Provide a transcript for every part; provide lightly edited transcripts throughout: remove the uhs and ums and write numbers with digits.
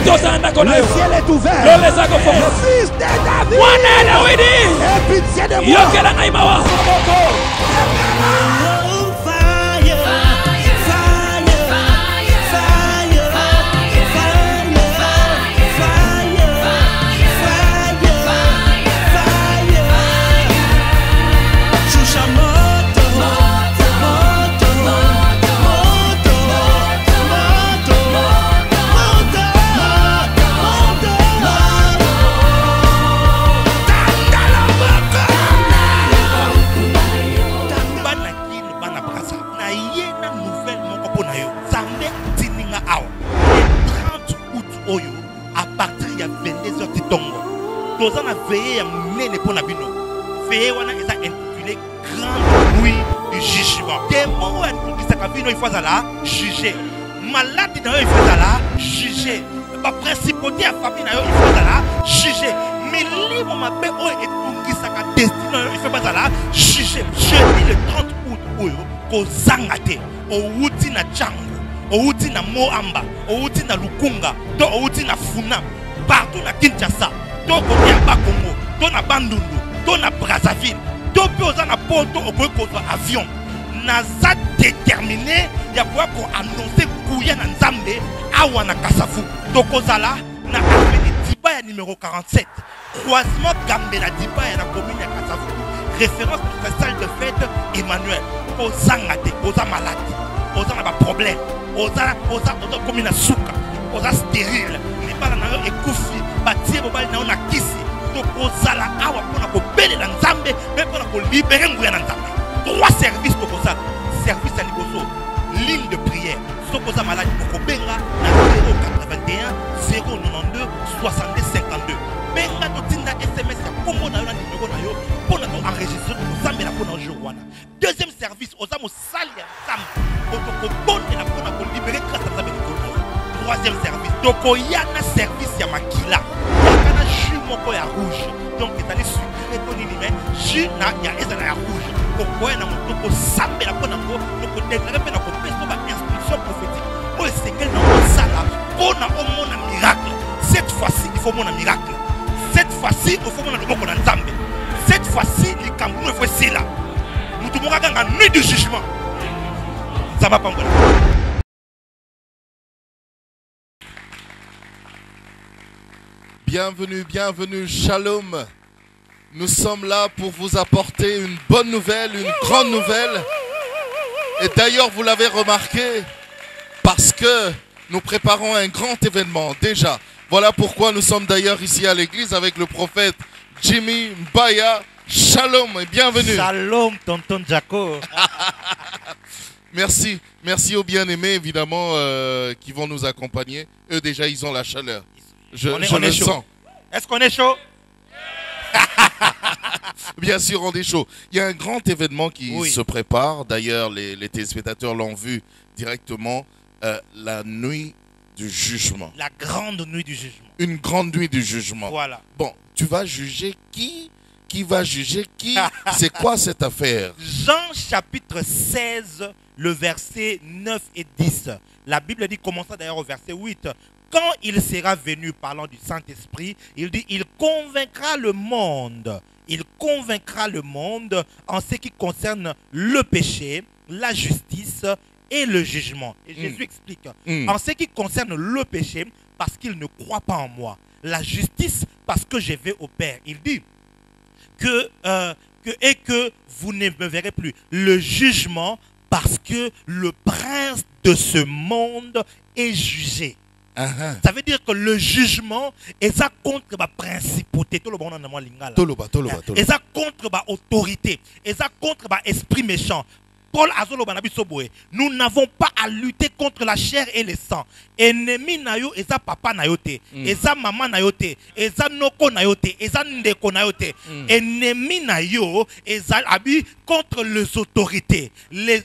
Le ciel est ouvert. Le fils de David. Aie pitié de moi. Nous avons veillé à mener pour la bino. Veillé on a intitulé Grande Nuit du Jugement. Des mots qui s'accabinent il faut la juger. Malade il faut la juger. La principauté à famille il faut la juger. Mais libre ma paix et tout qui s'accabine destiné il faut la juger. Jeudi le 30 août oyo ko zangate au wuti na Django, au wuti na Moamba, au wuti na Lukunga, do au wuti na Funa, partout na Kinshasa. To côté à Bakongo, to na Bandundu, to na Brazzaville, to posa na Porto au côté avion. Naza déterminé, ya pour annoncer Kouya na Nzambe, awa na Kasafu. To kozala na avenue Dibaya numéro 47. Croisement Gambela Dibaya na commune ya Kasafu. Référence à la salle de fête Emmanuel. Ozangate, oza malade, oza na ba problème, oza commune na Souka, oza stérile, ni bala na yo ekufi. Batie bobali na ona kisi to kozala awa pona ko belela Nzambe mais pona ko libérer nguya na Nzambe. Trois services to kozala service à liboso ligne de prière so koza malade ko benga na 081 092 62 52 benga to tinda SMS ya kombo na yo na numéro na yo pona to enregistrer to Nzambe na pona jour wana. Deuxième service oza mosali ya Nzambe ko bonne na pona ko libérer grâce à Nzambe na yo. Troisième service toko yana service ya makila yakana jus moko ya rouge donc ezali sucré to nini mais jus na ya ezala ya rouge kokoya na moto ko sambela pona ko toko déclarer pe na ko peso ba instruction prophétique o esengeli na osala pona omona miracle. Cette fois-ci il faut mona miracle. Cette fois-ci il faut mona loboko na Nzambe. Cette fois-ci likambo no faut sila mutu mokaka nga nuit du jugement ça va pas ngola. Bienvenue, bienvenue, shalom. Nous sommes là pour vous apporter une bonne nouvelle, une grande nouvelle. Et d'ailleurs, vous l'avez remarqué, parce que nous préparons un grand événement déjà. Voilà pourquoi nous sommes d'ailleurs ici à l'église avec le prophète Jimmy Mbaya. Shalom et bienvenue. Shalom, tonton Jaco. Merci, merci aux bien-aimés évidemment qui vont nous accompagner. Eux déjà, ils ont la chaleur. On est chaud. Sens. Est-ce qu'on est chaud? Bien sûr, on est chaud. Il y a un grand événement qui se prépare. D'ailleurs, les téléspectateurs l'ont vu directement. La nuit du jugement. La grande nuit du jugement. Une grande nuit du jugement. Voilà. Bon, tu vas juger qui? Qui va juger qui? C'est quoi cette affaire? Jean chapitre 16, le verset 9 et 10. La Bible dit, commençant d'ailleurs au verset 8. Quand il sera venu, parlant du Saint-Esprit, il dit, il convaincra le monde. Il convaincra le monde en ce qui concerne le péché, la justice et le jugement. Et Jésus explique. En ce qui concerne le péché, parce qu'il ne croit pas en moi. La justice, parce que je vais au Père. Il dit que vous ne me verrez plus. Le jugement, parce que le prince de ce monde est jugé. Ça veut dire que le jugement est ça contre la principauté, et ça contre l'autorité, et ça contre l'esprit méchant. Paul Azolo Banabisoboe, nous n'avons pas à lutter contre la chair et le sang. Ennemi nayo eza papa nayote, eza maman nayote, eza noko nayote, eza ndeko nayote. Ennemi nayo eza abi contre les autorités, les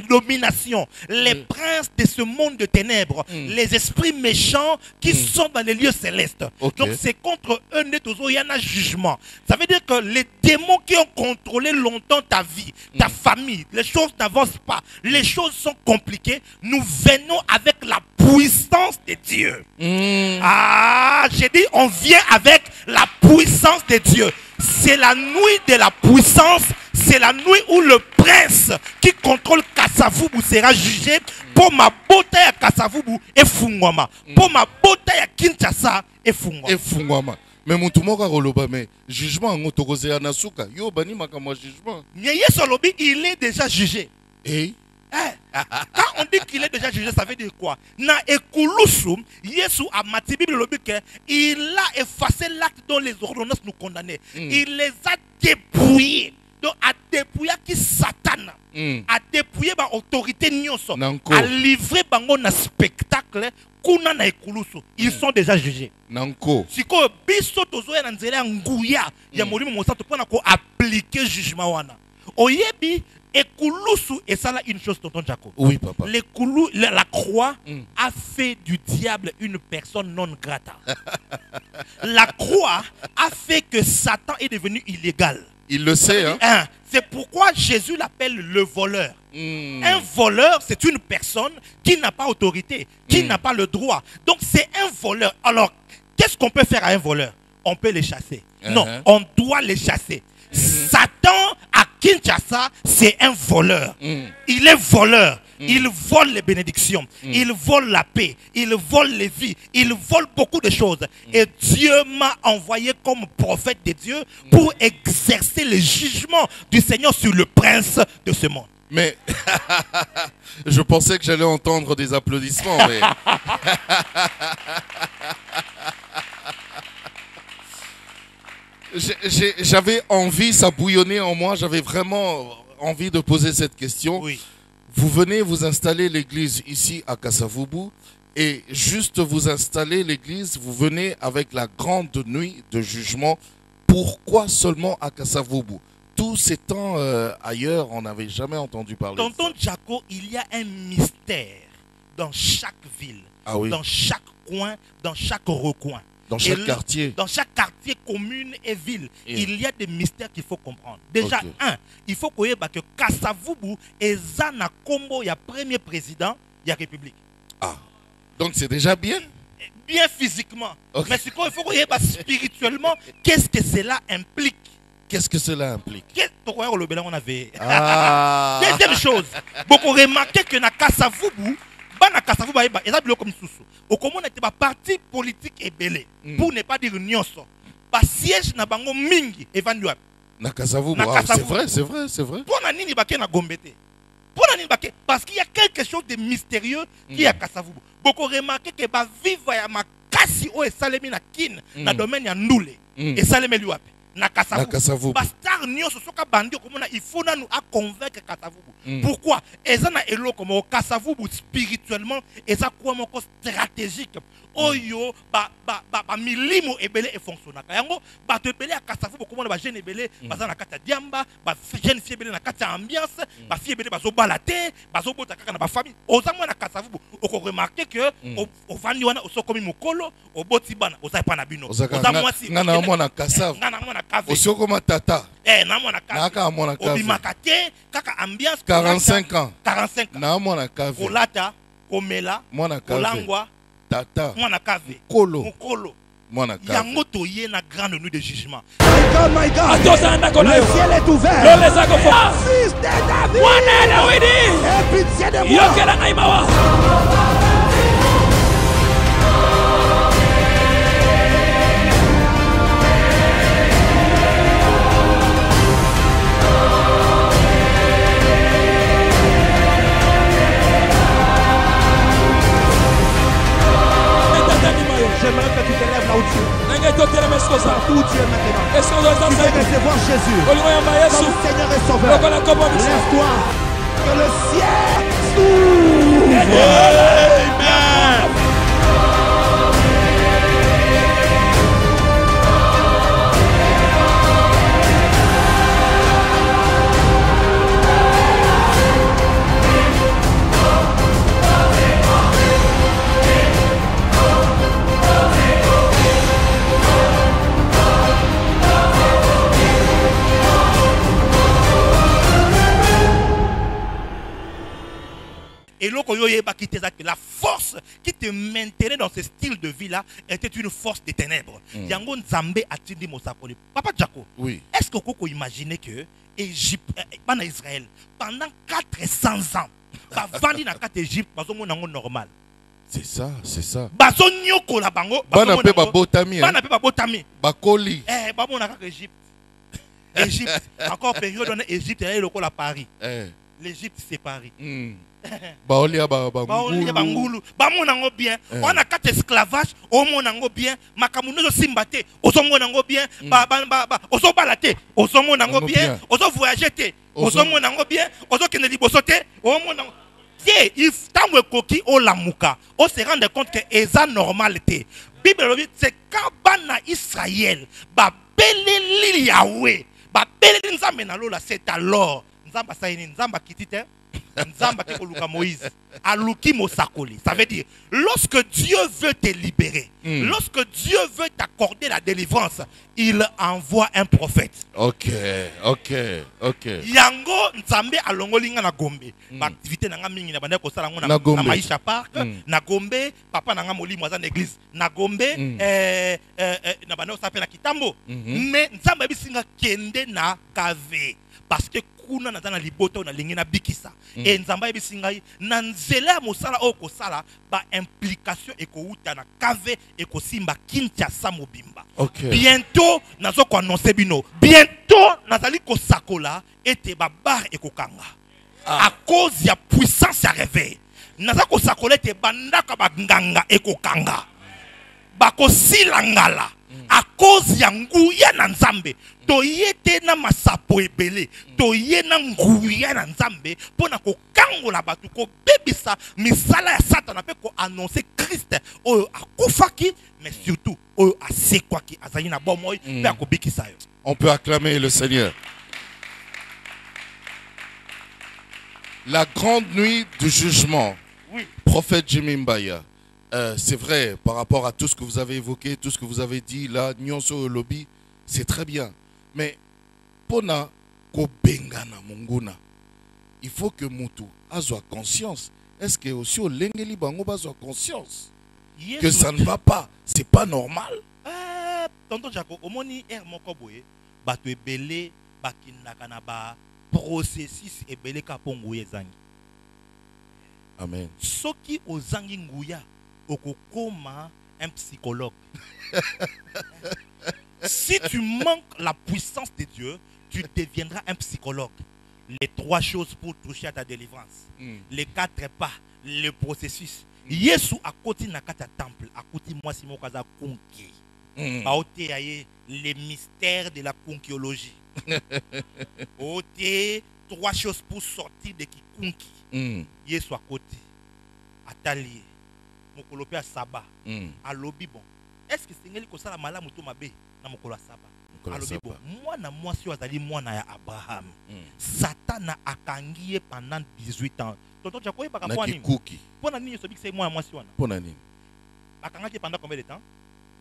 dominations, les princes de ce monde de ténèbres, les esprits méchants qui sont dans les lieux célestes. Donc c'est contre eux il y a un jugement. Ça veut dire que les démons qui ont contrôlé longtemps ta vie, ta famille, les choses n'avancent pas, les choses sont compliquées, nous venons avec la puissance de Dieu. Ah, j'ai dit, on vient avec la puissance de Dieu. C'est la nuit de la puissance, c'est la nuit où le prince qui contrôle Kasavubu sera jugé. Pour ma beauté à Kasavubu et Fungwama. Pour ma beauté à Kinshasa et Fungwama. Mais mon tout le mais jugement en autorisé à Nasuka. Yo bani makama jugement. Il est déjà jugé. Et quand on dit qu'il est déjà jugé, ça veut dire quoi? Na ekulusu, Yesu a mati Bible le but il a effacé l'acte dont les ordonnances nous condamnaient. Il les a dépouillés. Donc a dépouillé qui Satan. A dépouillé ba autorité nyonso. A livré bango na spectacle kuna na ekulusu. Ils sont déjà jugés. Nanko. Siko biso tozoya na nzela nguya ya molimo mosato pona ko appliquer jugement wana. Oyebi ekulusu et ça là une chose tonton Jaco. Oui papa. La croix a fait du diable une personne non grata. La croix a fait que Satan est devenu illégal. Il le sait, hein. C'est pourquoi Jésus l'appelle le voleur. Un voleur, c'est une personne qui n'a pas autorité, qui n'a pas le droit. Donc c'est un voleur. Alors, qu'est-ce qu'on peut faire à un voleur? On peut les chasser. Non, on doit les chasser. Satan à Kinshasa, c'est un voleur. Il est voleur. Il vole les bénédictions. Il vole la paix. Il vole les vies. Il vole beaucoup de choses. Et Dieu m'a envoyé comme prophète de Dieu pour exercer le jugement du Seigneur sur le prince de ce monde. Mais je pensais que j'allais entendre des applaudissements. Mais... J'avais envie, ça bouillonnait en moi, j'avais vraiment envie de poser cette question. Oui. Vous venez vous installer l'église ici à Kasavubu et juste vous installer l'église, vous venez avec la grande nuit de jugement. Pourquoi seulement à Kasavubu? Tous ces temps ailleurs, on n'avait jamais entendu parler. Tonton Jaco, il y a un mystère dans chaque ville, dans chaque coin, dans chaque recoin. Dans chaque quartier. Dans chaque quartier, commune et ville, il y a des mystères qu'il faut comprendre. Déjà, il faut qu'on ait que Kasavubu est Zana Kombo, il y a premier président, il y a République. Ah, donc c'est déjà bien. Bien physiquement. Mais il faut qu'on ait spirituellement, qu'est-ce que cela implique? Qu'est-ce que cela implique? Deuxième chose, beaucoup remarqué que dans Kasavubu, au parti politique est belé pour ne pas dire nyonso. Ba siège na bango mingi evandu wapi? Na Kasavubu. C'est vrai. Pour nani ni baké na Gombete. Pour nani baké parce qu'il y a quelque chose de mystérieux qui est à Kasavubu. Beaucoup remarqué que ba vivre ya makasi o esalemi na kin na domaine ya ndule. Esalemi li wapi? Na Kasavubu. Bastar nyonso soka bandi komona il faut nous à convaincre Kasavubu. Pourquoi? Ezana elo comme Kasavubu spirituellement eza quoi moko stratégique. Oyo ba milimo ebele e fonctionnaka. Yango ba te ebele a Kasavubu komona ba jeune ebele baza na kata diamba, ba jeune fille ebele na kata ambiance, ba fille ebele bazo balate, bazo bota kaka na ba famille. Ozamwa na Kasavubu, oko remarquer que o vandi wana oso komi mokolo, o boti bana, oza pa na bino. Ozamwa si ngana mwana Kasavu. Osoko tata. Na mwana Kavu. Obimakate kaka ambiance 45 ans. 45 ans. Na mwana Kavu. Kolata, komela, kolangwa, tata. Mwana Kavu. Mokolo. Mwana Kavu. Yango toye na grande nuit de jugement. My God. Le ciel est ouvert. Fils de David. Aie pitié de moi. J'aimerais que tu te lèves là où tu es. Partout où tu es maintenant. Tu veux recevoir Jésus comme Seigneur et Sauveur. Lève-toi. Que le ciel s'ouvre. Amen. que la force qui te maintenait dans ce style de vie-là était une force des ténèbres. Yango Nzambe atindi mosakoli. Papa Jaco, oui. Est-ce que vous imaginez que Israël, pendant 400 ans, vandi na kati Égypte, normal? C'est ça, c'est ça. Bazo nyoko la bango, bana pe babotami. Bana pe babotami. Bakoli. Babo na kati Égypte. Égypte, encore période on est Égypte, et le à Paris. L'Égypte c'est Paris. Baolia bangulu. Bamonango bien. On a quatre esclavages, au monango bien. Makamuno simbate, ozo monango bien. Ozo balate, ozo monango bien. Ozo voyager, ozo monango bien. Ozo kene libosote, o monango. Il faut que on la mouka, on se rende compte que c'est normalité. Bible dit c'est quand bana Israël, ba beleli Yahweh, ba beleli nzambe na lola, c'est alors nzamba saini nzamba kitite, nzamba ke koluka Moïse, aluki mosakoli. Ça veut dire lorsque Dieu veut te libérer, lorsque Dieu veut t'accorder la délivrance, il envoie un prophète. OK. Yango nzambe alongolinga na Gombe. Ba activité na nga mingi na banda ko sala ngona na Maisha Park, na Gombe, papa na nga molimo za église, na Gombe na banda ko sa pe na Kitambo. Mais nzambe bisinga kende na kave parce que kuna na na liboto na lingi na bikisa. Et nzambe bisinga na nzela mosala oko sala ba implication ekouta na kave ekosimba Kinshasa mobimba. Bientôt nazo ko annoncer bino. Bientôt nazali ko sakola ete ba bar ekokanga. À cause ya puissance ya réveil. Naza ko sakola ete bandaka ba nganga ekokanga. Bako silangala. À cause ya nguya na nzambe. Toyete na masapo ebele. Toye na nguya na nzambe. Pona ko kangola batu ko bebisa misala ya Satan pe ko annoncer Christ oyo akufaki mais surtout oyo asekwaki azali na bomoy pe akobikisa yo. On peut acclamer le Seigneur. La grande nuit du jugement. Oui. Prophète Jimmy Mbaya. C'est vrai, par rapport à tout ce que vous avez évoqué, tout ce que vous avez dit là, Nyonso Lobby, c'est très bien. Mais, pona ko bengana munguna, il faut que Moutou soit conscience. Est-ce que aussi au Lengeli Bango soit conscience que ça ne va pas, c'est pas normal? Tonton Jaco, omoni moko boye, bato ebele bakinaka na ba processus ebele kapongo ezangi. Amen. Soki ozangi nguya okokoma un psychologue. Si tu manques la puissance de Dieu, tu deviendras un psychologue. Les trois choses pour toucher à ta délivrance. Les quatre pas, le processus. Yesu a côté na kata temple, a côté moi si mon kaza konki. Baote aye les mystères de la konkiologie. Ote trois choses pour sortir de qui konki. Yesu a côté. Atali. Mokolope a saba. Alobi bon. Est-ce que c'est ko sala malamu to mabe na mokolo saba? Alobi bon. Moi na moi si azali moi na ya Abraham. Satan a akangié pendant 18 ans. Tonton tu as quoi par rapport à nini? Pona nini sobi c'est moi na moi si wana? Pona nini? Akangaki pendant combien de temps?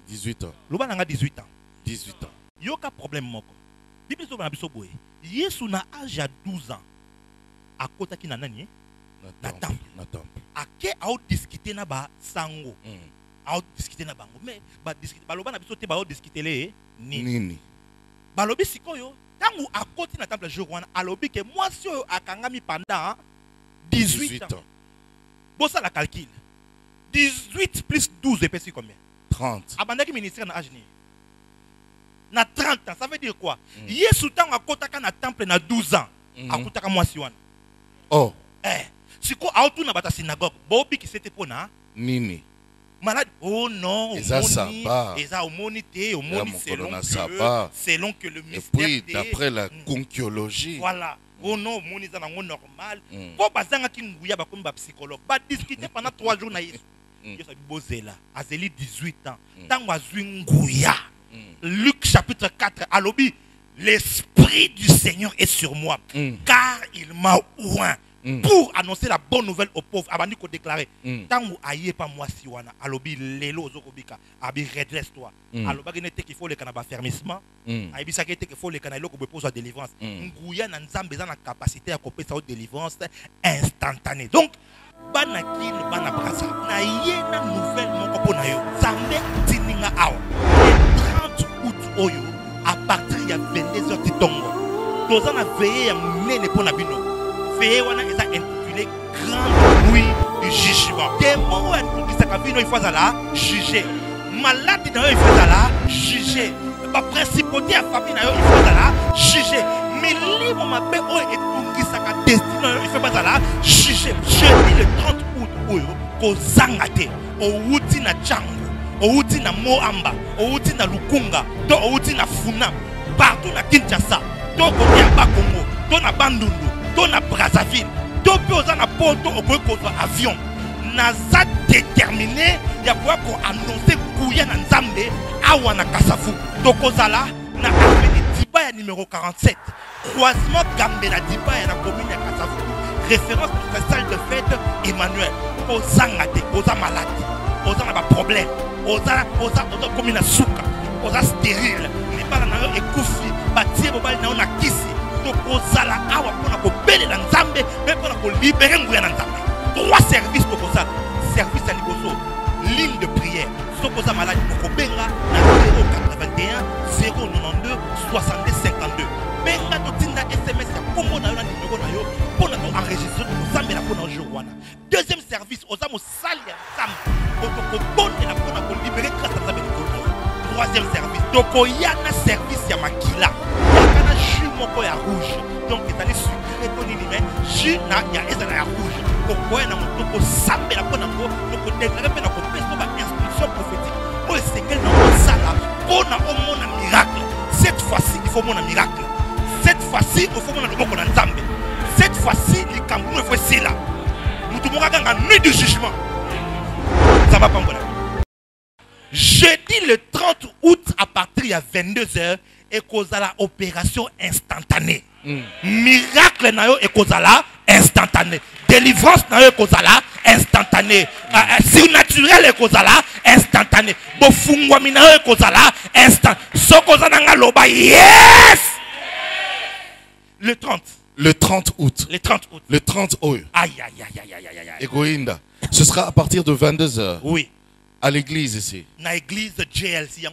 18 ans. Loba nanga 18 ans. 18 ans. Yoka problème moko. Bible so na biso boye. Yesu na âge à 12 ans. Akota ki na nani? Na temple. Ake a discuter na ba sango. A discuter na bango. Mais ba discuter ba loba na biso te ba discuter le nini. Ba lobi sikoyo tangu akoti na temple jour wana alobi ke moi si akangami pendant 18 ans. Bossa la calcul. 18 plus 12 épaissit combien? 30. Abandaki ministère na âge ni. Na 30 ans, ça veut dire quoi? Yesu tangu akotaka na temple na 12 ans. Akotaka moi si wana. Oh. Siko auto na bata synagogue. Bobi ki c'était pona nini. Malade. Oh non, eza omonité, selon que le mystère. Et puis d'après la konkiologie. Voilà. Oh non, moni za nango normal. Po bazanga ki nguya ba komba psychologue. Ba discuter pendant 3 jours na Yesu. Yesu a bozela. Azeli 18 ans. Tango azwi nguya. Luc chapitre 4 alobi l'esprit du Seigneur est sur moi car il m'a oint pour annoncer la bonne nouvelle aux pauvres. Abandi ko déclarer tango aye pa moi si wana alobi lelo ozokobika abi redresse-toi. Aloba genete qu'il faut le kanaba fermissement. Aibisa kete qu'il faut le kanalo ko besoin de délivrance. Nguya na nzambe za na capacité à kopesa délivrance instantanée. Donc Banakin, Banabrasa. Na yena nouvelle mon kopo na yo. Zambe tininga awa. Le 30 août oyo, à partir de 22h titongo. Toza na veillé ya mnene po na bino. Veillé wana eza intitulé Grande nuit du jugement. Démon wa tukisaka bino il faut la juger. Malade na yo il faut la juger. Ba principauté ya famille na yo il faut la juger. Milimo mabe oyo etukisaka destin il faut la juger. Jeudi le 30 août oyo kozanga te. Outi na Django, outi na Moamba, outi na Lukunga, to outi na Funa, partout na Kinshasa, to côté ya Bakongo, to na Bandundu, to na Brazzaville, to poza na poto okokozwa avion. Naza déterminé ya kwa ko annoncer kuya na Nzambe awa na Kasavu. To kozala na avenue Dibaya numéro 47, croisement Gambela Dibaya na commune ya Kasavu. Référence à la salle de fête Emmanuel. Ozanga te, oza malade, oza na ba problème, oza comme na souka, oza stérile, ni bala na yo ekufi, batie bobali na yo na kisi, to kozala awa pona ko belela Nzambe, mais pona ko libérer nguya na Nzambe. Trois services to kozala, service à liboso, ligne de prière, so koza malade ko benga na 081 092 62 52. Benga to tinda SMS ya kombo na yo na numéro na yo pona ko enregistrer to Nzambe na pona jour wana. Deuxième service, aux âmes salia pour libérer grâce à Nzambe. Troisième service, toko yana service ya makila. Yakana jus moko ya rouge. Donc il allait sucrer ton inime, jus na ya ezala ya rouge. Toko yana toko sambe la pona ko, toko déclarer pe na ko peso ba instruction prophétique. O Seigneur na sala pona o mona miracle. Cette fois-ci, il faut mona miracle. Cette fois-ci, il faut mona loboko na Nzambe. Cette fois-ci, les Camerounais il faut cela. Nuit du jugement. Ça va pas me. Jeudi le 30 août à partir de 22h et kozala opération instantanée. Miracle na yo et kozala instantané. Délivrance na yo et kozala instantané. Surnaturel et kozala instantané. Bofungwa mina yo et kozala instant. So kozana nga loba yes. Le 30. Le 30 août. Le 30 août. Le 30 août. Aïe, aïe, aïe, aïe, aïe, aïe. Egoïnda. Ce sera à partir de 22h. Oui. À l'église ici. Dans l'église JLC,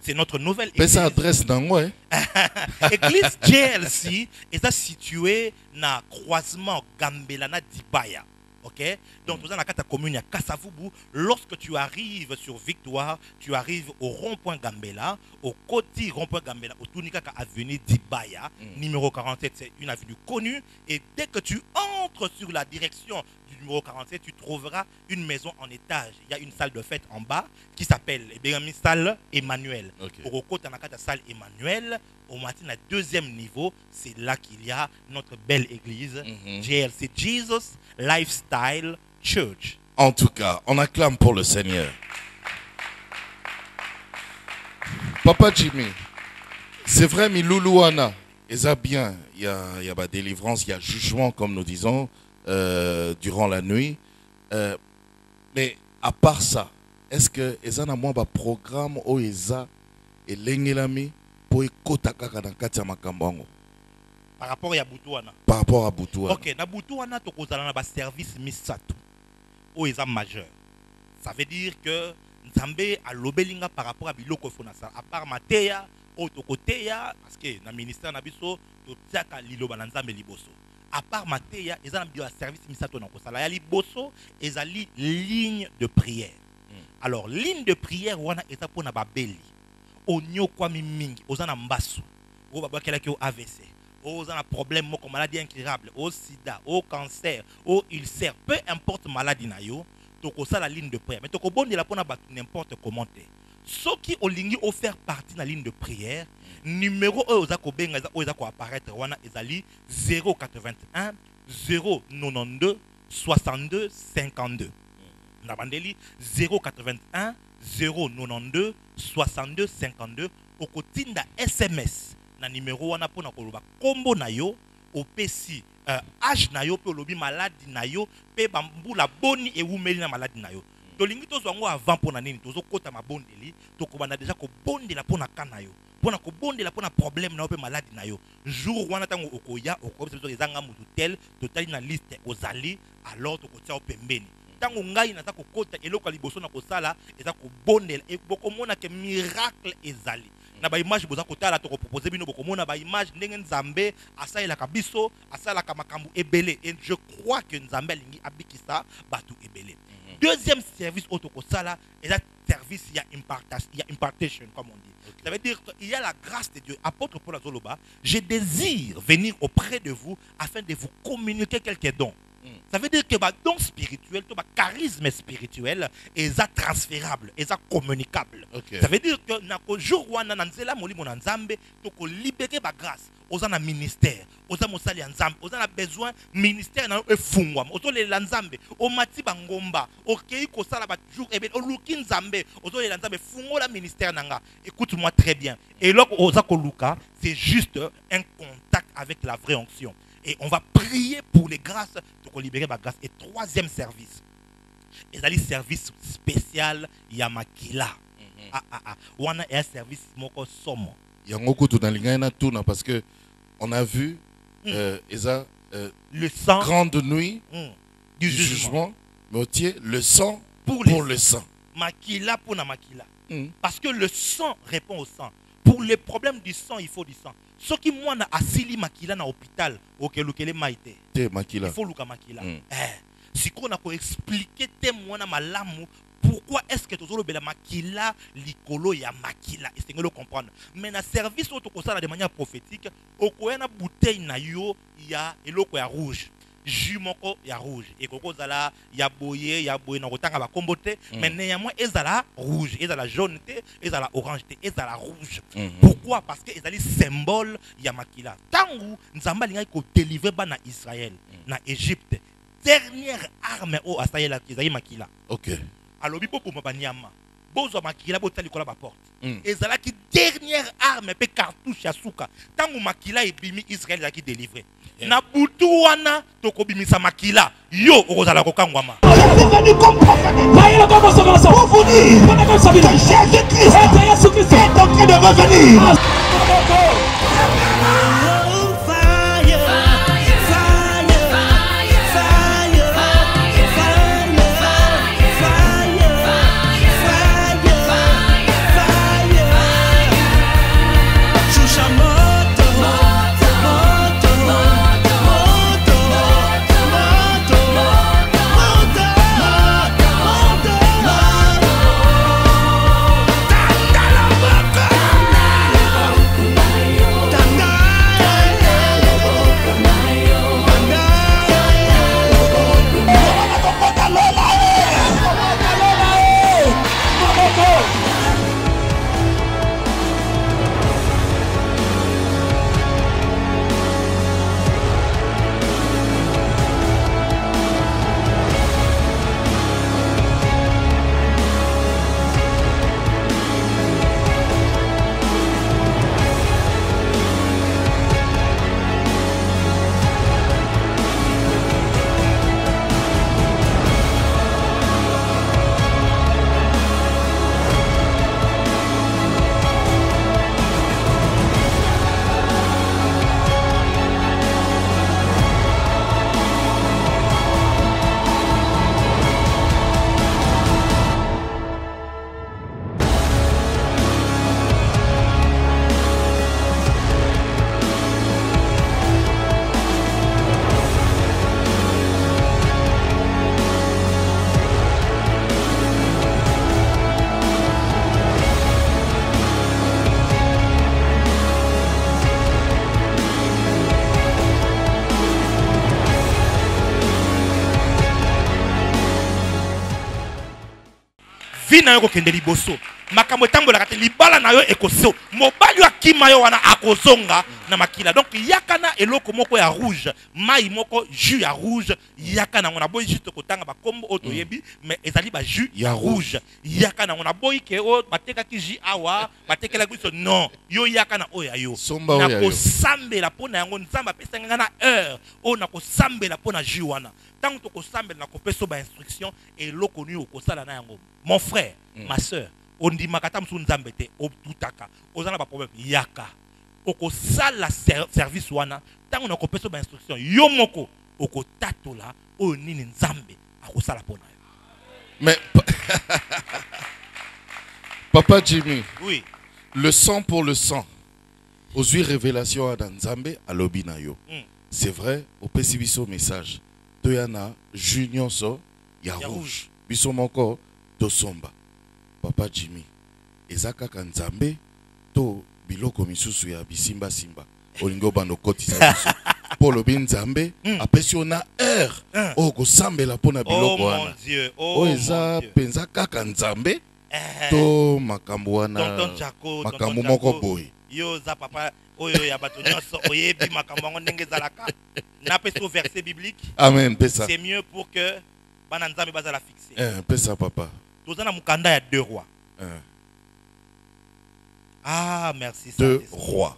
c'est notre nouvelle église. Mais ça adresse dans moi. L'église JLC est située dans le croisement Gambelana Dibaya. Ok? Donc, dans la commune à Kasavubu, lorsque tu arrives sur Victoire, tu arrives au rond-point Gambela, au côté rond-point Gambela, au Tunikaka avenue Dibaya, numéro 47, c'est une avenue connue. Et dès que tu entres sur la direction du numéro 47, tu trouveras une maison en étage. Il y a une salle de fête en bas qui s'appelle salle Emmanuel. Okay. Au côté de la salle Emmanuel, au matin, le deuxième niveau, c'est là qu'il y a notre belle église, JLC Jesus Lifestyle Church. En tout cas, on acclame pour le Seigneur. Papa Jimmy, c'est vrai, Miloulouana, et ça bien, il y a ma délivrance, il y a jugement, comme nous disons, durant la nuit. Mais à part ça, est-ce que ils ont un programme où ils ont et l'engelami pour écouter par rapport à Boutouana. Par rapport à Boutouana. Ok, na Boutouana, tu as un service misato où ils ont majeur. Ça veut dire que Nzambe a lobelinga par rapport à biloko fonasa. À part Mateya, Otokoteya, parce que dans le ministère Nabiso, tu as liloba Nzambe liboso. À part Mateya, ils ont un service misato na kosala. Ya liboso, ils ont ligne de prière. Alors, ligne de prière, wana est pour na babeli. Onyo kwa mingi, ozana mbasu. O baba kelaki o AVC. Aux problème comme maladie incurable, au sida, au cancer, au ulcère, peu importe maladie na yo, toko ça la ligne de prière. Mais toko bon de la pona n'importe comment. Ce qui au lingi au faire partie de la ligne de prière, numéro ozako benga ozako apparaître wana ezali 081 092 62 52. Nabandeli 081 092 62 52 okotinda SMS. Na numéro wana pona koloba kombo na yo opesi âge na yo pe olobi maladie na yo pe bambula boni e wumeli na maladie na yo tolingi tozwa ngo avant pona nini tozokota mabondeli tokobanda déjà ko bondela pona kana yo pour na kobondela pour na problème na pe maladie na yo jour wana tango okoya okobe ezanga mutu tel totali na liste ozali alors tokotia o pembeni tango ngai naza kokota eloko liboso na kosala eza kobondela e bokomona ke miracle ezali na ba image boza kotala to proposer bino bokomona ba image ndenge Nzambe asalela kabiso asala ka makambu ebele et je crois que Nzambe alingi abikisa batu ebele. Deuxième service autokosala est un service il y a impartation comme on dit. Okay. Ça veut dire qu'il y a la grâce de Dieu. Apôtre Paul Azoloba, je désire venir auprès de vous afin de vous communiquer quelques dons. Ça veut dire que le don spirituel, le charisme spirituel est transférable, est communicable. Okay. Ça veut dire que le jour où on a libéré la grâce, on a un ministère, on a besoin de ministère, on a besoin de on mati bangomba, ok, ko sala ba jour et on luki nzambe, on a nzambe fungo la ministère nanga. Écoute-moi très bien. Et là, c'est juste un contact avec la vraie onction. Et on va prier pour les grâces pour libérer ma grâce. Et troisième service, il y a un service spécial Yamakila. On a un service moko somo. Il y a un beaucoup dans les tourne parce que on a vu le sang grande nuit du jugement. Le sang pour le sang. Makila pour na makila. Parce que le sang répond au sang. Pour les problèmes du sang, il faut du sang. Ce qui moi na asili makila na hôpital, okelukele maite. Makila. Il faut luka makila. Si on a expliquer témoin na malamu pourquoi est-ce que tozolo bela makila likolo ya makila et c'est le comprendre. Mais na service autokosala de manière prophétique, okoyana bouteille na yo ya eloko ya rouge. Jus moko ya rouge et koko zala ya boye na kotanga ba kombote mais néanmoins ezala rouge ezala jaune te ezala orange te ezala rouge. Pourquoi? Parce que ezali symbole ya makila tangu Nzamba linga ko délivrer bana Israël na Égypte dernière arme o asayela ezali makila. OK. Alors bipo pour mabanyama bozo makila botali kola ba porte ezala ki dernière arme pe cartouche ya suka tangu makila ebimi Israël la ki délivrer. Na butu wana tokobimisa makila yo okozala kokangwama. Venu comme prophète. Pour vous dire que Jésus-Christ est en train de revenir. na yo kokende liboso makambo tambola kate libala na yo ekoso mobali wa kima yo wana akozonga na makila donc yakana eloko moko ya rouge mai moko jus ya rouge yakana ngona boy juste kotanga ba kombo oto yebi mais ezali ba jus ya rouge yakana ngona boy ke o bateka ki jus awa batekela biso non yo yakana oya yo na ko sambela pona yango nzamba pesa ngana heure o na ko sambela pona jus wana tant que tu as na ko peso ba instruction et eloko ni okosala na yango mon frère ma sœur On dit makata msu nzambe te obutaka. Ozana ba problème yaka. Oko sala service wana tango na kopesa ba instruction yo moko oko tatola o nini nzambe akosala pona. Mais Papa Jimmy, oui, le sang pour le sang. Aux 8 révélations à Nzambe à Lobinayo. C'est vrai, au Pesibiso message. Toyana Junior so ya rouge. Biso moko to somba. Papa Jimmy, ezaka kanzambe to biloko misusu ya bisimba simba. Olingo bando kotisa biso. Polo binzambe apesi ona heure. O ko sambela pona biloko wana. Oh mon Dieu. Oh eza penza kaka nzambe. To makambo wana. Makambo moko boy. Yo za papa oyo ya bato nyonso oyebi makambo ngo ndenge zalaka. Na peso verset biblique. Amen, pesa. C'est mieux pour que bana nzambe bazala fixé. Pesa papa. Tozana mukanda ya 2 rois. Ah, merci. 2 rois.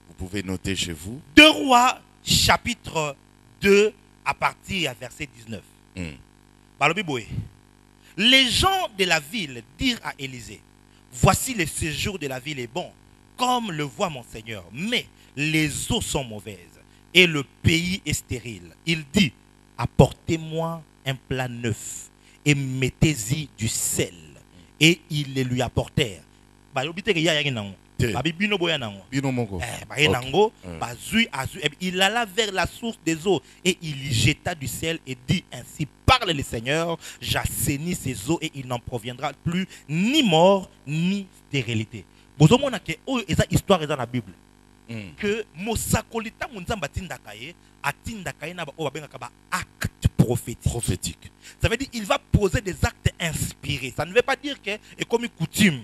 Vous pouvez noter chez vous. 2 rois, chapitre 2, à partir à verset 19. Les gens de la ville dirent à Élisée, voici le séjour de la ville est bon, comme le voit mon Seigneur, mais les eaux sont mauvaises et le pays est stérile. Il dit, apportez-moi un plat neuf et mettez-y du sel. Et ils le lui apportèrent. Il alla vers la source des eaux et il y jeta du sel et dit ainsi, parle le Seigneur, j'assainis ces eaux et il n'en proviendra plus ni mort ni stérilité. Vous avez histoire dans la Bible que mosakolita munzamba tindakaye atindakaye na ba acte prophétique. Ça veut dire il va poser des actes inspirés. Ça ne veut pas dire que est comme une coutume,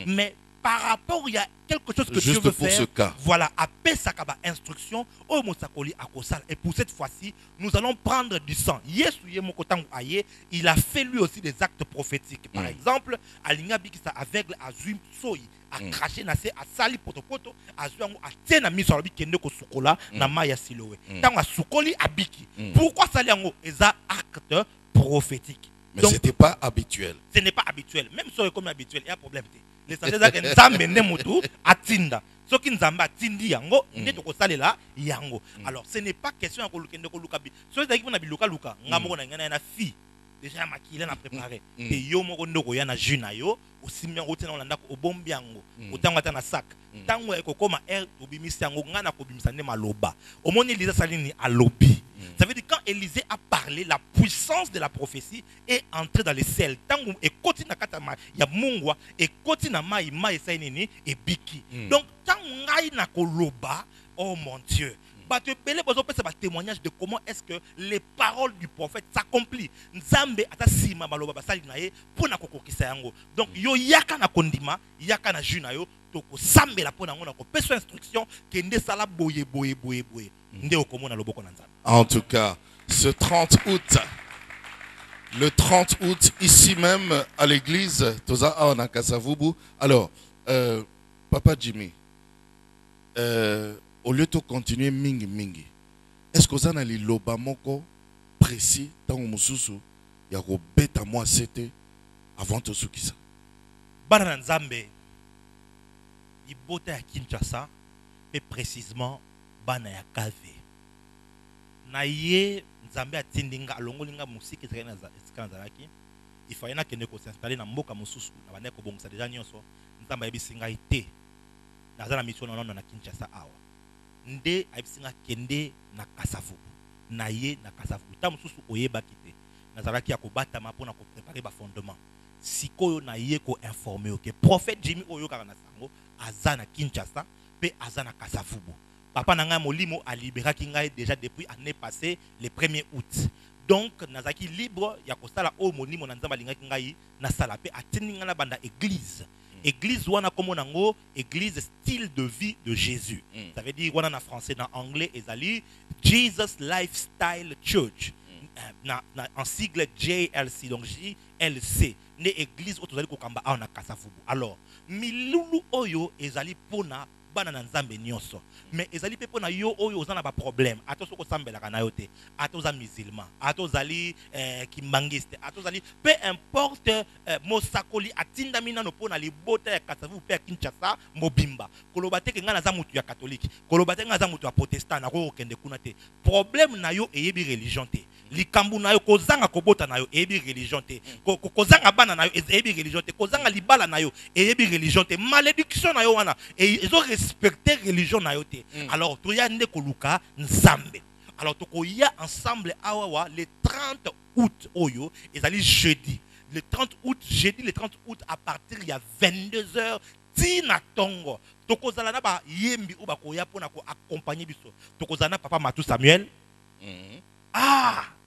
mais par rapport il y a quelque chose que juste Dieu veut pour faire. Ce cas. Voilà, après ça instruction au mosakoli akosal. Et pour cette fois-ci, nous allons prendre du sang. Yesu yemokotangu aye, il a fait lui aussi des actes prophétiques. Par exemple, alinga bikisa aveugle azui soyi a craché na se a sali potopoto azuango a tena miso alobi kende ko sukola na maya silowe. Tango sukoli abiki. Pourquoi sali yango eza acte prophétique? Mais ce n'était pas habituel. Ce n'est pas habituel. Même si c'est comme habituel, il y a un problème. Les sachets que nzambe nemutu atinda. Ce qui nzambe atindi yango, ndeto ko salela yango. Alors ce n'est pas question ya ko lukende ko luka bi. So ezaki na biluka luka, ngamoko na ngana na fille. Déjà makile na préparé. Te yo moko ndoko ya na jus na yo, osimia route na olanda ko obombi yango. Otango ata na sac. Tango ekokoma air obimisi yango ngana ko bimisa ne maloba. Omoni Elisa salini alobi. Ça veut dire quand Élisée a parlé, la puissance de la prophétie est entrée dans le ciel. Tango et kotina katama ya mungwa et kotina mai mai sainini et biki. Donc tango ngai na koloba, oh mon Dieu. Témoignage de comment est-ce que les paroles du prophète s'accomplissent. Nzambe atasima maloba basali nae pona kokokisa yango. Donc yo yaka na kondima, yaka na jus na yo, toko sambela pona ngona ko peso instruction kende sala boye. Nde okomona loboko na nzambe. En tout cas, ce 30 août, le 30 août, ici même à l'église, Toza Aona Kasavubu. Alors, Papa Jimmy, au lieu de continuer mingi, est-ce que vous avez un lobamoko précis dans le mususu ya ko beta moi c'était avant de soukisa? Bana nzambe ibota ya Kinshasa et précisément bana ya Kave. Na ye nzambe atindinga alongolinga musiki tsena zalaki. Il fallait que ko s'installer na mboka mususu na bana ko bongisa déjà nyonso. Nzambe yebisinga ite. Na mission na Kinshasa awa. Nde abisinga kende na Kasavubu. Na ye na Kasavubu. Ta mususu oyeba kite. Nazalaki ya kobata ma pona ko préparer ba fondement. Sikoyo na ye ko informer que prophète Jimmy oyo kaka na sango azana Kinshasa pe azana Kasavubu. Papa nanga molimo a libéré kingai déjà depuis l'année passée le 1er août. Donc nazaki libre ya kosala o molimo na nzamba linga kingai na sala pe ateninga na banda église. Église wana comme nango église style de vie de Jésus. Ça veut dire wana na français na anglais ezali Jesus Lifestyle Church. En sigle JLC, donc JLC. Ne église autorisée kokamba na Kasavubu. Alors milulu oyo ezali pona bana na nzambe nyonso mais ezali pe pona yo oyo ozana ba problème ato soko sambela kana yo te ato za musulman ato zali kimbangiste ato zali peu importe mosakoli atindami nano pona libota ya Kasavu pe ya Kinshasa mobimba koloba te nga na za mutu ya catholique koloba te nga za mutu ya protestant na ko kende kuna te problème na yo eyebi religion te likambu na yo kozanga kobota na yo eyebi religion te kozanga bana na yo eyebi religion te kozanga libala na yo eyebi religion te malédiction na yo wana ezo respecter religion na yo te alors toya nde koluka nzambe alors tokoya ensemble awawa le 30 août oyo ezali jeudi le 30 août jeudi le 30 août à partir ya 22h tina tongo tokozala na ba yembi o bakoya pona ko accompagner biso tokozala na papa Matou Samuel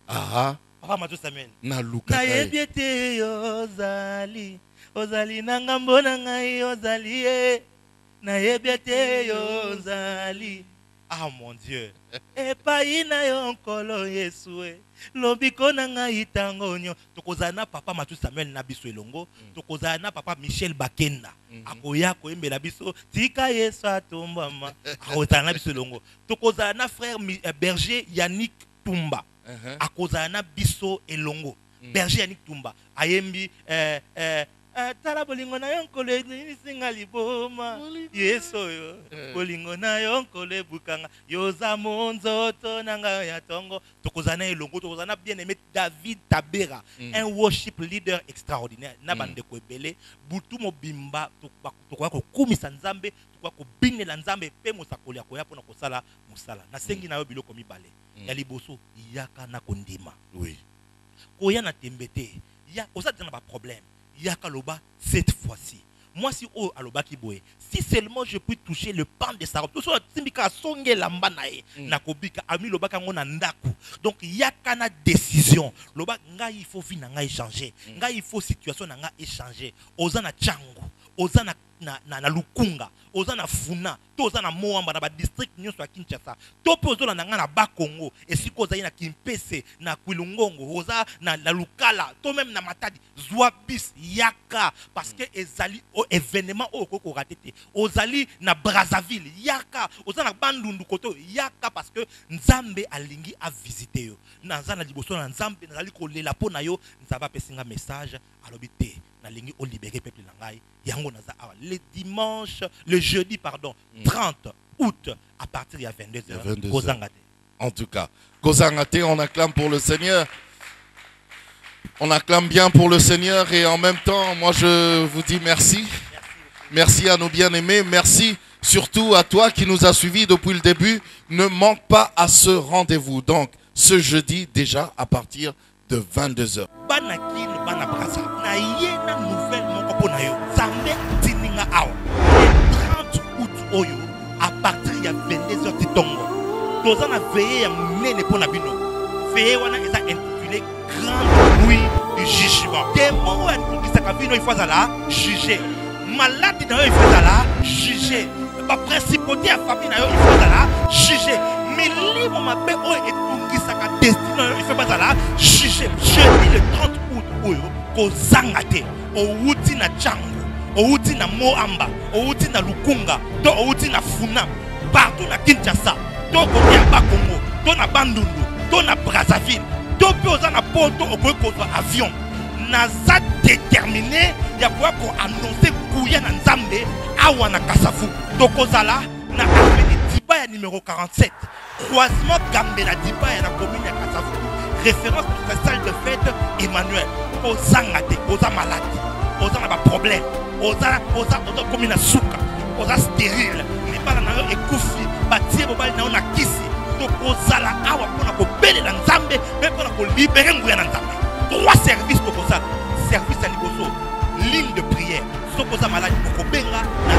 papa Matou Samuel na luka na yebiete ozali ozali na ngambo na ngai ozali na yebiete ozali mon Dieu epai na yo nkolo Yesu lobiko na ngai tangonyo tokozala na papa Matou Samuel na biso elongo tokozala na papa Michel Bakenda akoya koyembela biso tika Yesu atombama akozala na biso elongo tokozala na frère berger Yannick Tumba akozala na biso elongo berger Yannick Tumba ayembi tala bolingo na yo nkolo nisinga liboma Yesu yo bolingo na yo nkolo ebukanga yoza monzoto nanga ya tongo tokozana elongo tokozana bien aimé David Tabera un worship leader extraordinaire na bandeko ebele butu mobimba tokoya kokumisa nzambe tokoya kobinela nzambe pe mosakoli akoya pona kosala mosala nasengi na yo biloko mibale ya liboso yaka na kondima koya na tembete ya osatana ba problème Yaka loba cette fois-ci. Moi si o aloba kiboye, si seulement je puis toucher le pan de sa robe. Tout ça simbika songe lamba nae nakobika ami loba kango na ndaku. Donc yaka na décision. Loba nga il faut vina nga échanger. Nga il faut situation na nga échanger. Ozana chango, ozana na lukunga, ozana funa, to ozana moamba na ba district nyonso ya Kinshasa. To pe ozona na nga na Bakongo, esiko ozali na Kimpese, na Kwilungongo, oza na Lukala, to même na Matadi, zwa bis yaka parce que ezali o événement o koko ratete. Ozali na Brazzaville yaka, ozana Bandundu koto yaka parce que Nzambe alingi a visiter yo. Na nzana liboso na Nzambe nazali ko lela pona yo, nzaba pesinga message alobite. Nalingi o libérer peuple nangai yango naza le jeudi pardon 30 août à partir de 22h Kozangate. En tout cas Kozangate, on acclame pour le Seigneur, on acclame bien pour le Seigneur et en même temps moi je vous dis merci à nos bien-aimés, merci surtout à toi qui nous as suivis depuis le début. Ne manque pas à ce rendez-vous donc ce jeudi déjà à partir de 22h. Na yena nouvelle moko pona yo Zambe tininga awa le 30 août oyo à partir ya 22h titongo tozana veille ya munene pona bino veille wana eza intitulé grande nuit du jugement démon wa tukisaka bino il faut la juger malade na yo il faut la juger ba principauté ya famille na yo il faut la juger milimo mabe oyo etukisaka destin il faut la juger jeudi le 30 août oyo Kozangate, outi na chango, outi na moamba, outi na lukunga, to outi na funa, partout na Kinshasa, to kote ya Bakongo, to na Bandundu, to na Brazzaville, to pe oza na poto okoki kozwa avion. Naza déterminé ya koya ko annoncer kuya na Nzambe awa na Kasavu. To kozala na avenue Dibaya numéro 47, croisement Gambela Dibaya na commune ya Kasavu. Référence à la salle de fête Emmanuel. Ozangate, oza malade, oza na ba problème, oza comme na suka, oza stérile, ni bala na yo ekufi, batie bobali na yo na kisi, to kozala awa pona ko belela Nzambe, même pona ko libérer nguya na Nzambe. Trois services to kozala, service à liboso, ligne de prière, so koza malade ko benga na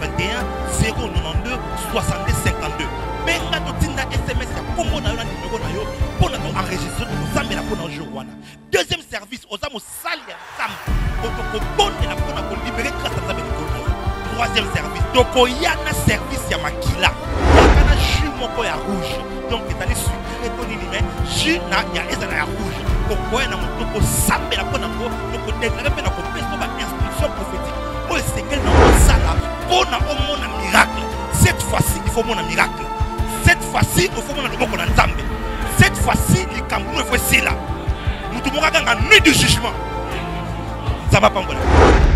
081 092 62 52. Benga to tinda SMS ya kombo na yo na numéro na yo pona to enregistrer to Nzambe na pona jour wana. Deuxième service, aux âmes salia la libérer grâce à Nzambe. Troisième service, tokoyana service ya makila. Yakana jus moko ya rouge. Donc ezali sucré to nini mais jus na ya ezala ya rouge. Kokoya na motoko sambe la pona ko toko déclarer pe na ko peso ba instruction prophétique. O esengeli na sala pona omona miracle. cette fois-ci, il faut mon miracle. Cette fois-ci, il faut mon loboko na nzambe. Cette fois-ci, les Camerounais il faut c'est là. Nous devons regarder un nuit de jugement. Ça va pas me